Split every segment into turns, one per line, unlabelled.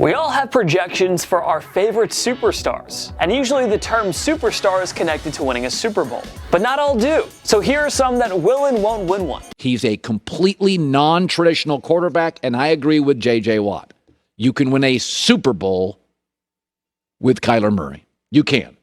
We all have projections for our favorite superstars, and usually the term superstar is connected to winning a Super Bowl. But not all do. So here are some that will and won't win one.
He's a completely non-traditional quarterback, and I agree with J.J. Watt. You can win a Super Bowl with Kyler Murray. You can.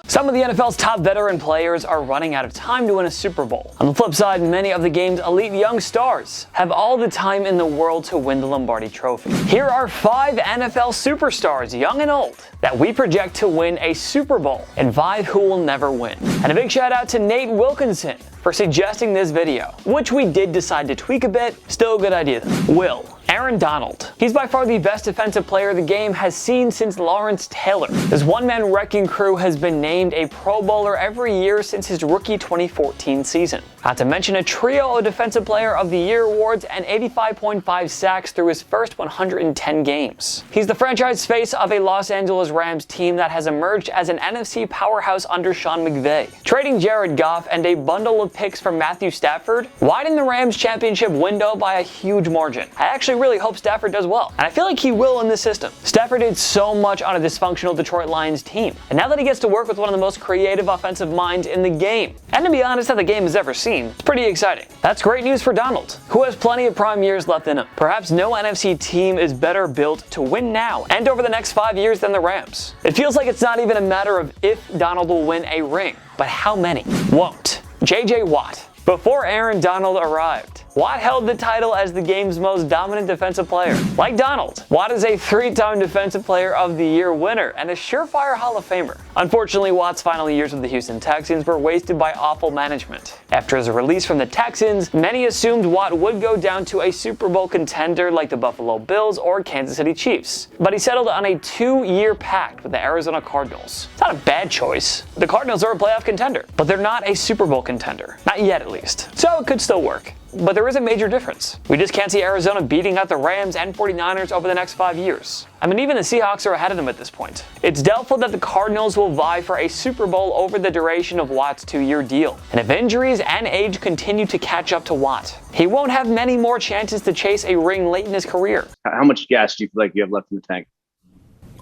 Some of the NFL's top veteran players are running out of time to win a Super Bowl. On the flip side, many of the game's elite young stars have all the time in the world to win the Lombardi Trophy. Here are 5 NFL superstars, young and old, that we project to win a Super Bowl, and 5 who will never win. And a big shout out to Nate Wilkinson for suggesting this video, which we did decide to tweak a bit. Still a good idea though. Aaron Donald. He's by far the best defensive player the game has seen since Lawrence Taylor. This one-man wrecking crew has been named a Pro Bowler every year since his rookie 2014 season. Not to mention a trio of Defensive Player of the Year awards and 85.5 sacks through his first 110 games. He's the franchise face of a Los Angeles Rams team that has emerged as an NFC powerhouse under Sean McVay. Trading Jared Goff and a bundle of picks from Matthew Stafford widened the Rams' championship window by a huge margin. I actually really hope Stafford does well, and I feel like he will in this system. Stafford did so much on a dysfunctional Detroit Lions team, and now that he gets to work with one of the most creative offensive minds in the game, and to be honest, that the game has ever seen, it's pretty exciting. That's great news for Donald, who has plenty of prime years left in him. Perhaps no NFC team is better built to win now and over the next 5 years than the Rams. It feels like it's not even a matter of if Donald will win a ring, but how many won't. J.J. Watt. Before Aaron Donald arrived, Watt held the title as the game's most dominant defensive player. Like Donald, Watt is a 3-time Defensive Player of the Year winner and a surefire Hall of Famer. Unfortunately, Watt's final years with the Houston Texans were wasted by awful management. After his release from the Texans, many assumed Watt would go down to a Super Bowl contender like the Buffalo Bills or Kansas City Chiefs. But he settled on a 2-year pact with the Arizona Cardinals. It's not a bad choice. The Cardinals are a playoff contender, but they're not a Super Bowl contender. Not yet, at least. So it could still work. But there is a major difference. We just can't see Arizona beating out the Rams and 49ers over the next 5 years. I mean, even the Seahawks are ahead of them at this point. It's doubtful that the Cardinals will vie for a Super Bowl over the duration of Watt's 2-year deal. And if injuries and age continue to catch up to Watt, he won't have many more chances to chase a ring late in his career.
How much gas do you feel like you have left in the tank?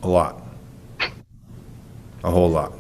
A lot. A whole lot.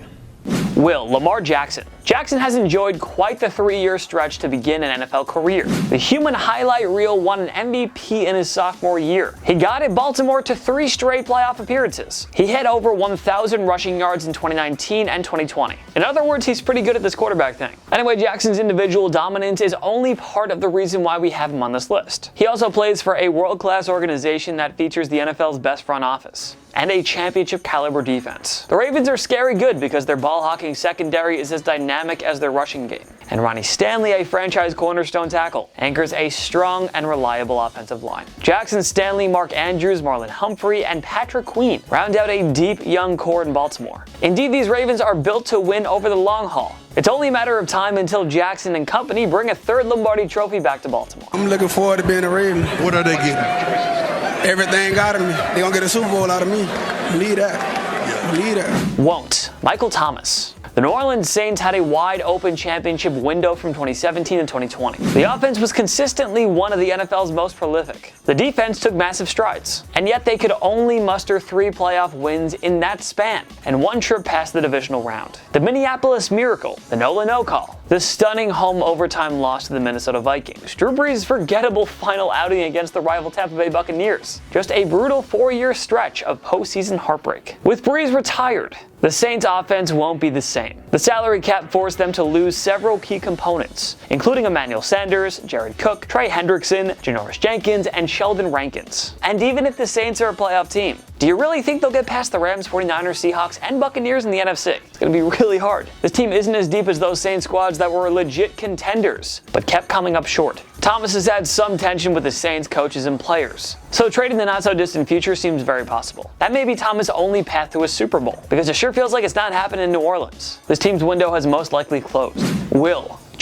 Lamar Jackson. Jackson has enjoyed quite the 3-year stretch to begin an NFL career. The human highlight reel won an MVP in his sophomore year. He guided Baltimore to 3 straight playoff appearances. He hit over 1,000 rushing yards in 2019 and 2020. In other words, he's pretty good at this quarterback thing. Anyway, Jackson's individual dominance is only part of the reason why we have him on this list. He also plays for a world-class organization that features the NFL's best front office and a championship caliber defense. The Ravens are scary good because their ball-hawking secondary is as dynamic as their rushing game. And Ronnie Stanley, a franchise cornerstone tackle, anchors a strong and reliable offensive line. Jackson Stanley, Mark Andrews, Marlon Humphrey, and Patrick Queen round out a deep young core in Baltimore. Indeed, these Ravens are built to win over the long haul. It's only a matter of time until Jackson and company bring a 3rd Lombardi Trophy back to Baltimore.
I'm looking forward to being a Raven.
What are they getting?
Everything out of me. They're going to get a Super Bowl out of me. Believe that. Believe that.
Won't. Michael Thomas. The New Orleans Saints had a wide-open championship window from 2017 to 2020. The offense was consistently one of the NFL's most prolific. The defense took massive strides, and yet they could only muster 3 playoff wins in that span, and 1 trip past the divisional round. The Minneapolis Miracle, the Nola No Call, the stunning home overtime loss to the Minnesota Vikings, Drew Brees' forgettable final outing against the rival Tampa Bay Buccaneers, just a brutal 4-year stretch of postseason heartbreak. With Brees retired, the Saints' offense won't be the same. The salary cap forced them to lose several key components, including Emmanuel Sanders, Jared Cook, Trey Hendrickson, Janoris Jenkins, and Sheldon Rankins. And even if the Saints are a playoff team, do you really think they'll get past the Rams, 49ers, Seahawks, and Buccaneers in the NFC? It's going to be really hard. This team isn't as deep as those Saints squads that were legit contenders, but kept coming up short. Thomas has had some tension with the Saints coaches and players, so trading the not-so-distant future seems very possible. That may be Thomas' only path to a Super Bowl, because it sure feels like it's not happening in New Orleans. This team's window has most likely closed.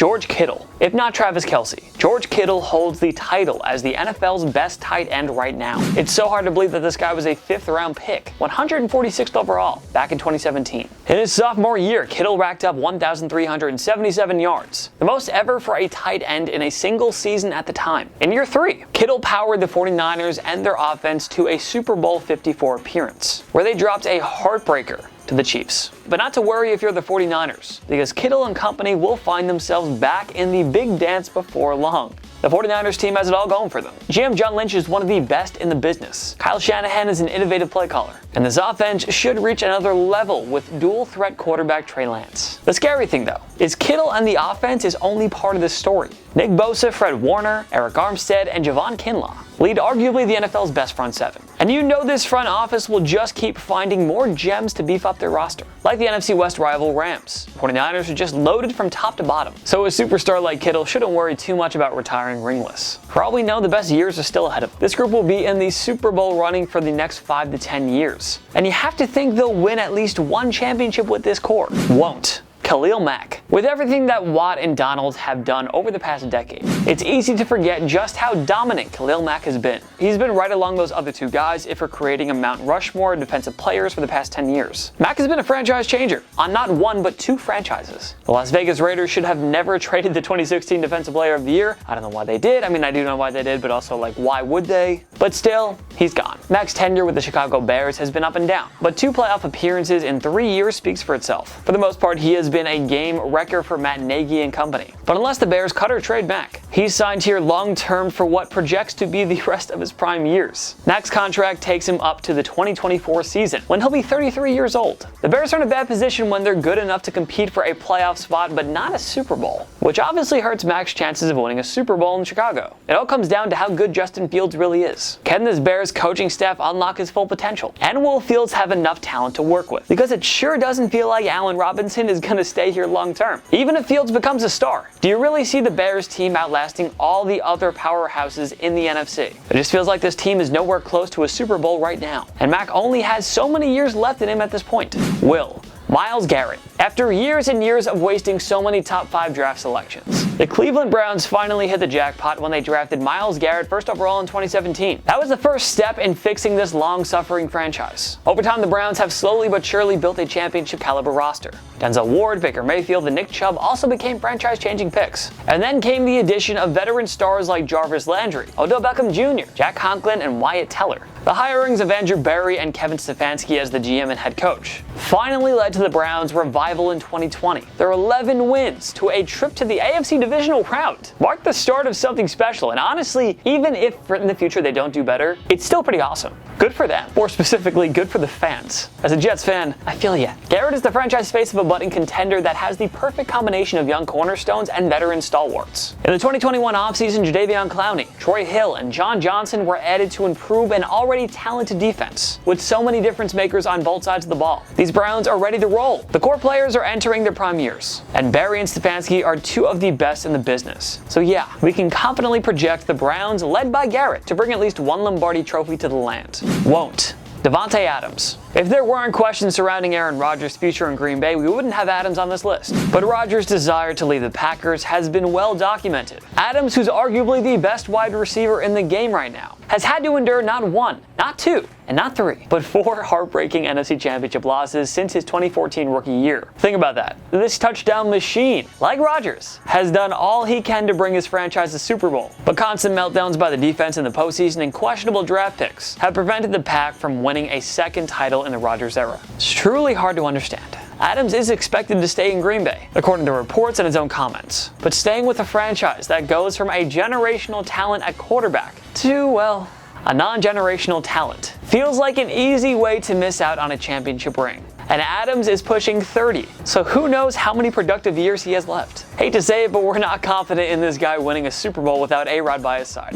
George Kittle. If not Travis Kelce, George Kittle holds the title as the NFL's best tight end right now. It's so hard to believe that this guy was a 5th-round pick, 146th overall, back in 2017. In his sophomore year, Kittle racked up 1,377 yards, the most ever for a tight end in a single season at the time. In year 3, Kittle powered the 49ers and their offense to a Super Bowl 54 appearance, where they dropped a heartbreaker to the Chiefs. But not to worry if you're the 49ers, because Kittle and company will find themselves back in the big dance before long. The 49ers team has it all going for them. GM John Lynch is one of the best in the business. Kyle Shanahan is an innovative play caller. And this offense should reach another level with dual-threat quarterback Trey Lance. The scary thing, though, is Kittle and the offense is only part of this story. Nick Bosa, Fred Warner, Eric Armstead, and Javon Kinlaw lead arguably the NFL's best front 7. And you know this front office will just keep finding more gems to beef up their roster. Like the NFC West rival Rams. 49ers are just loaded from top to bottom. So a superstar like Kittle shouldn't worry too much about retiring ringless. For all we know, the best years are still ahead of them. This group will be in the Super Bowl running for the next 5 to 10 years. And you have to think they'll win at least one championship with this core. Won't. Khalil Mack. With everything that Watt and Donald have done over the past decade, it's easy to forget just how dominant Khalil Mack has been. He's been right along those other two guys if we're creating a Mount Rushmore of defensive players for the past 10 years. Mack has been a franchise changer on not one but 2 franchises. The Las Vegas Raiders should have never traded the 2016 Defensive Player of the Year. I don't know why they did. I mean, I do know why they did, but also, like, why would they? But still, he's gone. Mack's tenure with the Chicago Bears has been up and down, but 2 playoff appearances in 3 years speaks for itself. For the most part, he has been a game wrecker for Matt Nagy and company. But unless the Bears cut or trade Mack, he's signed here long-term for what projects to be the rest of his prime years. Mack's contract takes him up to the 2024 season, when he'll be 33 years old. The Bears are in a bad position when they're good enough to compete for a playoff spot, but not a Super Bowl, which obviously hurts Mack's chances of winning a Super Bowl in Chicago. It all comes down to how good Justin Fields really is. Can this Bears coaching staff unlock his full potential? And will Fields have enough talent to work with? Because it sure doesn't feel like Allen Robinson is going to stay here long term. Even if Fields becomes a star, do you really see the Bears team outlasting all the other powerhouses in the NFC? It just feels like this team is nowhere close to a Super Bowl right now, and Mack only has so many years left in him at this point. Will Myles Garrett. After years and years of wasting so many top 5 draft selections, the Cleveland Browns finally hit the jackpot when they drafted Myles Garrett first overall in 2017. That was the first step in fixing this long-suffering franchise. Over time, the Browns have slowly but surely built a championship-caliber roster. Denzel Ward, Baker Mayfield, and Nick Chubb also became franchise-changing picks. And then came the addition of veteran stars like Jarvis Landry, Odell Beckham Jr., Jack Conklin, and Wyatt Teller. The hirings of Andrew Berry and Kevin Stefanski as the GM and head coach finally led to the Browns' revival in 2020. Their 11 wins to a trip to the AFC divisional round marked the start of something special, and honestly, even if in the future they don't do better, it's still pretty awesome. Good for them. More specifically, good for the fans. As a Jets fan, I feel ya. Garrett is the franchise face of a budding contender that has the perfect combination of young cornerstones and veteran stalwarts. In the 2021 offseason, Jadeveon Clowney, Troy Hill, and John Johnson were added to improve an already talented defense. With so many difference makers on both sides of the ball, these Browns are ready to roll. The core players are entering their prime years, and Berry and Stefanski are 2 of the best in the business. So yeah, we can confidently project the Browns, led by Garrett, to bring at least 1 Lombardi Trophy to the land. Won't. Davante Adams. If there weren't questions surrounding Aaron Rodgers' future in Green Bay, we wouldn't have Adams on this list. But Rodgers' desire to leave the Packers has been well documented. Adams, who's arguably the best wide receiver in the game right now, has had to endure not 1, not 2, and not 3, but 4 heartbreaking NFC Championship losses since his 2014 rookie year. Think about that. This touchdown machine, like Rodgers, has done all he can to bring his franchise a Super Bowl. But constant meltdowns by the defense in the postseason and questionable draft picks have prevented the Pack from winning a second title in the Rodgers era. It's truly hard to understand. Adams is expected to stay in Green Bay, according to reports and his own comments. But staying with a franchise that goes from a generational talent at quarterback to, well, a non-generational talent feels like an easy way to miss out on a championship ring. And Adams is pushing 30, so who knows how many productive years he has left. Hate to say it, but we're not confident in this guy winning a Super Bowl without A-Rod by his side.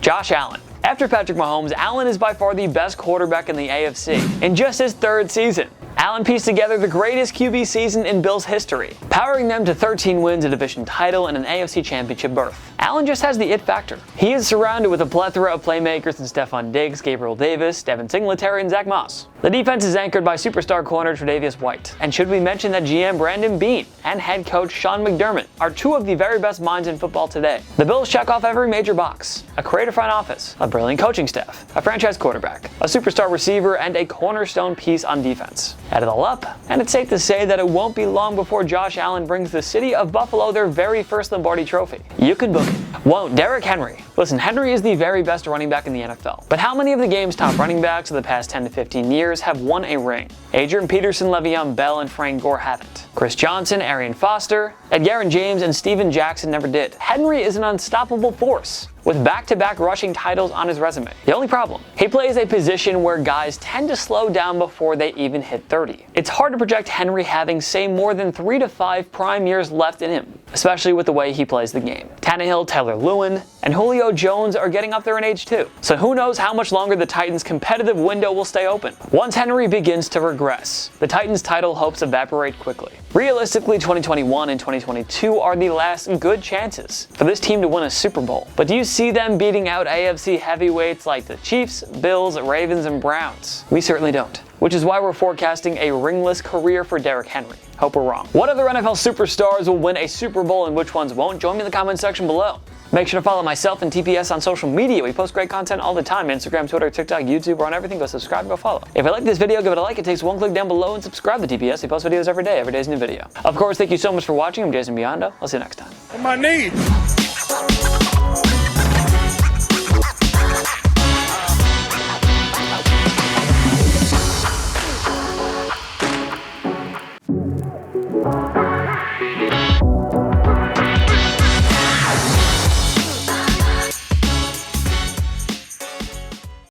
Josh Allen. After Patrick Mahomes, Allen is by far the best quarterback in the AFC in just his 3rd season. Allen pieced together the greatest QB season in Bills history, powering them to 13 wins, a division title, and an AFC championship berth. Allen just has the it factor. He is surrounded with a plethora of playmakers in Stephon Diggs, Gabriel Davis, Devin Singletary, and Zach Moss. The defense is anchored by superstar corner Tre'Davious White. And should we mention that GM Brandon Beane and head coach Sean McDermott are two of the very best minds in football today. The Bills check off every major box: a creative front office, a brilliant coaching staff, a franchise quarterback, a superstar receiver, and a cornerstone piece on defense. Add it all up, and it's safe to say that it won't be long before Josh Allen brings the city of Buffalo their very first Lombardi Trophy. You can book it. Won't Derrick Henry? Listen, Henry is the very best running back in the NFL. But how many of the game's top running backs of the past 10 to 15 years have won a ring? Adrian Peterson, Le'Veon Bell, and Frank Gore haven't. Chris Johnson, Arian Foster, Edgerrin James, and Steven Jackson never did. Henry is an unstoppable force, with back-to-back rushing titles on his resume. The only problem, he plays a position where guys tend to slow down before they even hit 30. It's hard to project Henry having, say, more than 3 to 5 prime years left in him, especially with the way he plays the game. Tannehill, Taylor Lewin, and Julio Jones are getting up there in age too. So who knows how much longer the Titans' competitive window will stay open. Once Henry begins to regress, the Titans' title hopes evaporate quickly. Realistically, 2021 and 2022 are the last good chances for this team to win a Super Bowl. But do you see them beating out AFC heavyweights like the Chiefs, Bills, Ravens, and Browns? We certainly don't. Which is why we're forecasting a ringless career for Derrick Henry. Hope we're wrong. What other NFL superstars will win a Super Bowl and which ones won't? Join me in the comment section below. Make sure to follow myself and TPS on social media. We post great content all the time. Instagram, Twitter, TikTok, YouTube, we're on everything. Go subscribe, go follow. If you like this video, give it a like. It takes one click down below and subscribe to TPS. We post videos every day. Every day's a new video. Of course, thank you so much for watching. I'm Jason Biondo. I'll see you next time.
On my knee.